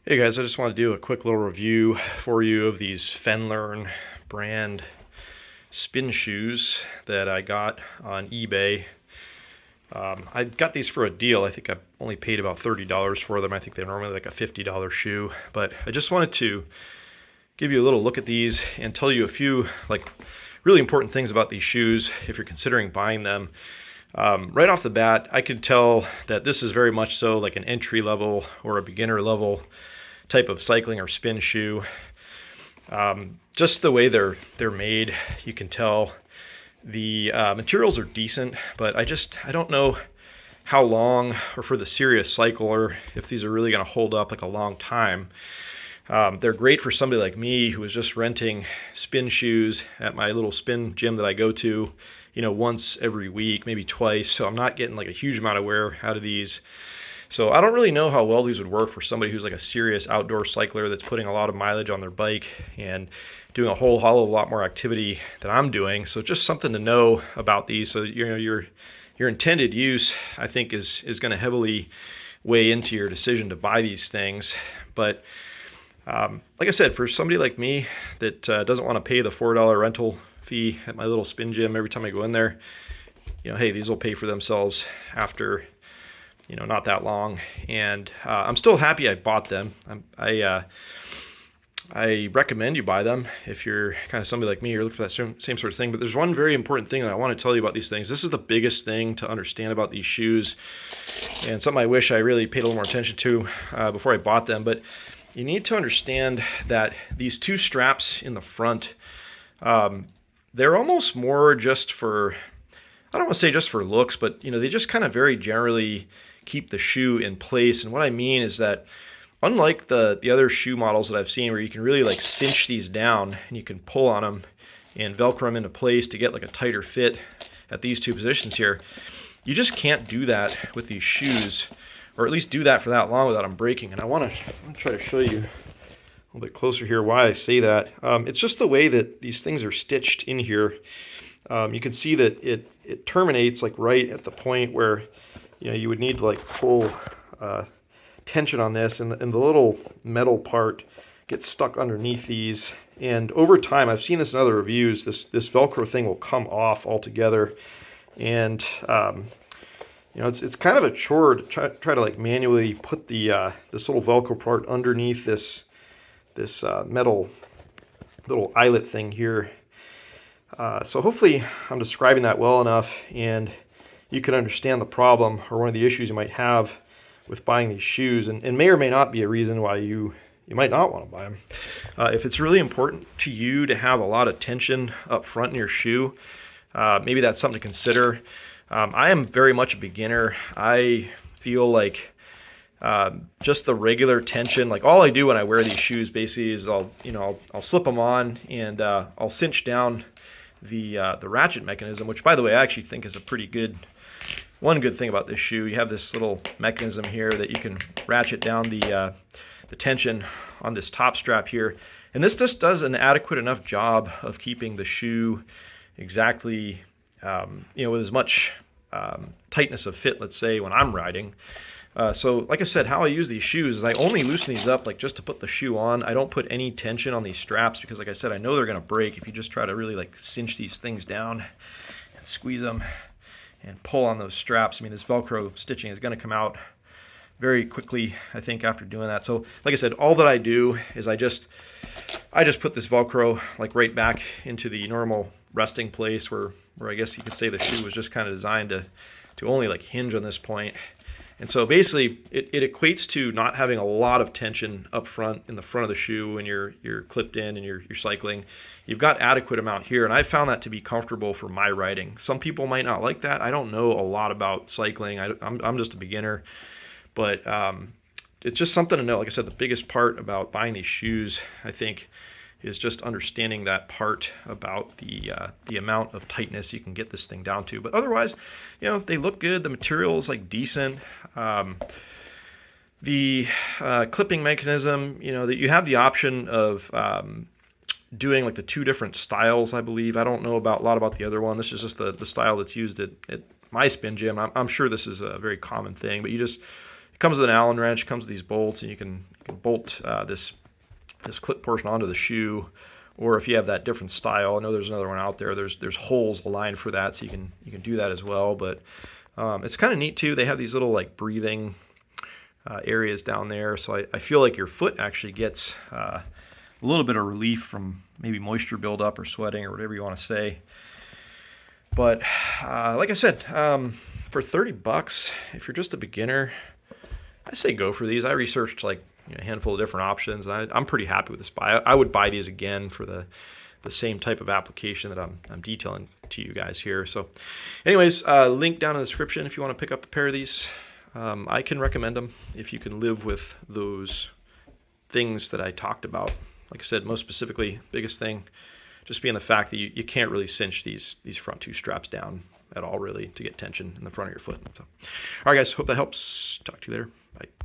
Hey guys, I just want to do a quick little review for you of these FENLERN brand spin shoes that I got on eBay. I got these for a deal. I think I only paid about $30 for them. I think they're normally like a $50 shoe, but I just wanted to give you a little look at these and tell you a few really important things about these shoes if you're considering buying them. Right off the bat, I could tell that this is very much so like an entry level or a beginner level type of cycling or spin shoe. Just the way they're made, you can tell the materials are decent, but I don't know how long, or for the serious cycler, if these are really going to hold up like a long time. They're great for somebody like me who is just renting spin shoes at my little spin gym that I go to, once every week, maybe twice. So I'm not getting like a huge amount of wear out of these. So I don't really know how well these would work for somebody who's like a serious outdoor cycler that's putting a lot of mileage on their bike and doing a whole lot more activity than I'm doing. So just something to know about these. So your intended use, I think, is going to heavily weigh into your decision to buy these things. But like I said, for somebody like me that doesn't want to pay the $4 rental fee at my little spin gym every time I go in there, hey, these will pay for themselves after not that long. And I'm still happy I bought them. I recommend you buy them if you're kind of somebody like me, you're looking for that same sort of thing. But there's one very important thing that I want to tell you about these things. This is the biggest thing to understand about these shoes, and something I wish I really paid a little more attention to before I bought them. But you need to understand that these two straps in the front, they're almost more just for, I don't want to say just for looks, but they just kind of very generally keep the shoe in place. And what I mean is that unlike the other shoe models that I've seen where you can really like cinch these down and you can pull on them and velcro them into place to get like a tighter fit at these two positions here, you just can't do that with these shoes, or at least do that for that long without them breaking. And I want to try to show you a little bit closer here why I say that. It's just the way that these things are stitched in here. You can see that it terminates like right at the point where you would need to like pull tension on this, and the little metal part gets stuck underneath these. And over time, I've seen this in other reviews, this Velcro thing will come off altogether. And it's kind of a chore to try to like manually put the this little Velcro part underneath this metal little eyelet thing here. So hopefully I'm describing that well enough and you can understand the problem or one of the issues you might have with buying these shoes, and may or may not be a reason why you might not want to buy them. If it's really important to you to have a lot of tension up front in your shoe, maybe that's something to consider. I am very much a beginner. I feel like just the regular tension, like all I do when I wear these shoes basically is I'll slip them on and I'll cinch down the ratchet mechanism, which by the way I actually think is a pretty good. One good thing about this shoe, you have this little mechanism here that you can ratchet down the tension on this top strap here. And this just does an adequate enough job of keeping the shoe exactly, with as much tightness of fit, let's say, when I'm riding. So like I said, how I use these shoes is I only loosen these up like just to put the shoe on. I don't put any tension on these straps because like I said, I know they're going to break if you just try to really like cinch these things down and squeeze them and pull on those straps. I mean, this Velcro stitching is going to come out very quickly, I think, after doing that. So like I said, all that I do is I just put this Velcro like right back into the normal resting place where I guess you could say the shoe was just kind of designed to only like hinge on this point. And so basically it equates to not having a lot of tension up front in the front of the shoe when you're clipped in and you're cycling. You've got adequate amount here, and I found that to be comfortable for my riding. Some people might not like that. I don't know a lot about cycling. I'm just a beginner, but it's just something to know. Like I said, the biggest part about buying these shoes, I think, is just understanding that part about the amount of tightness you can get this thing down to. But otherwise, they look good. The material is like decent. The clipping mechanism, that you have the option of doing like the two different styles, I believe. I don't know a lot about the other one. This is just the style that's used at my spin gym. I'm sure this is a very common thing, but it comes with an Allen wrench, comes with these bolts, and you can bolt this clip portion onto the shoe, or if you have that different style, I know there's another one out there. There's holes aligned for that, so you can do that as well. But it's kind of neat too. They have these little like breathing areas down there, so I feel like your foot actually gets a little bit of relief from maybe moisture buildup or sweating or whatever you want to say. But like I said, for $30, if you're just a beginner, I say go for these. I researched like a handful of different options, and I'm pretty happy with this buy. I would buy these again for the same type of application that I'm detailing to you guys here. So anyways, link down in the description if you want to pick up a pair of these. I can recommend them if you can live with those things that I talked about. Like I said, most specifically, biggest thing just being the fact that you can't really cinch these front two straps down at all, really, to get tension in the front of your foot. So, all right, guys, hope that helps. Talk to you later. Bye.